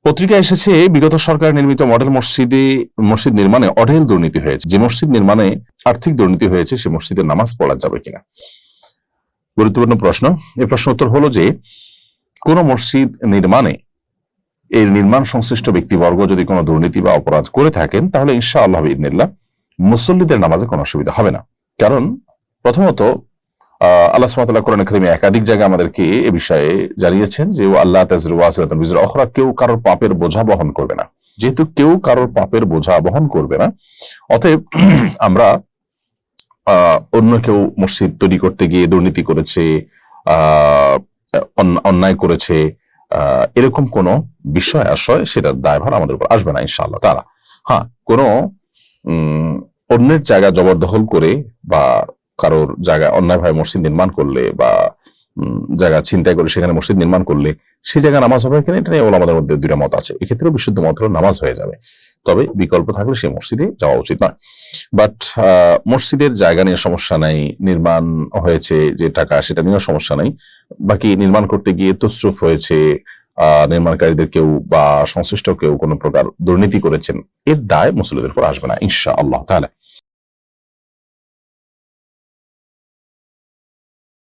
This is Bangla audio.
পত্রিকায় এসেছে বিগত সরকার নির্মিত মডেল মসজিদ নির্মাণে অঢেল দুর্নীতি হয়েছে। যে মসজিদ নির্মাণে আর্থিক দুর্নীতি হয়েছে সে মসজিদে নামাজ পড়া যাবে কিনা, গুরুত্বপূর্ণ প্রশ্ন। এই প্রশ্ন উত্তর হলো যে কোন মসজিদ নির্মাণে এর নির্মাণ সংশ্লিষ্ট ব্যক্তিবর্গ যদি কোনো দুর্নীতি বা অপরাধ করে থাকেন তাহলে ইনশাআল্লাহ বিইذনিল্লাহ মুসল্লিদের নামাজে কোনো অসুবিধা হবে না। কারণ প্রথমত আল্লাহ সুবহানাহু ওয়া তাআলা কোরআনে কারীমে একাধিক জায়গায় আমাদেরকে এ বিষয়ে জানিয়েছেন যে আল্লাহ তাযরু ওয়াসিরাতুন বিজরা উখরা, কেউ কারোর পাপের বোঝা বহন করবে না। যেহেতু কেউ কারোর পাপের বোঝা বহন করবে না, অতএব আমরা অন্য কেউ মসজিদ তৈরি করতে গিয়ে দুর্নীতি করেছে, অন্যায় করেছে, এরকম কোন বিষয় আশয় সেটার দায়ভার আমাদের উপর আসবে না ইনশাআল্লাহ তাআলা। হ্যাঁ, কোন অন্যের জায়গা জবরদখল করে বা কারোর জায়গায় অন্যায়ভাবে মসজিদ নির্মাণ করলে বা জায়গা ছিনতাই করে সেখানে মসজিদ নির্মাণ করলে সেই জায়গায় নামাজ হবে কিনা এটা নিয়ে ওলামাদের মধ্যে দুইটা মত আছে। এক্ষেত্রে বিশুদ্ধ মত হলো নামাজ হয়ে যাবে, তবে বিকল্প থাকলে সেই মসজিদে যাওয়া উচিত নয়। বাট মসজিদের জায়গা নিয়ে সমস্যা নাই, নির্মাণ হয়েছে যে টাকা সেটা নিয়েও সমস্যা নাই, বাকি নির্মাণ করতে গিয়ে তসরুফ হয়েছে, নির্মাণকারীদের কেউ বা সংশ্লিষ্ট কেউ কোনো প্রকার দুর্নীতি করেছেন, এর দায় মুসল্লিদের উপর আসবে না ইনশাআল্লাহ তাআলা।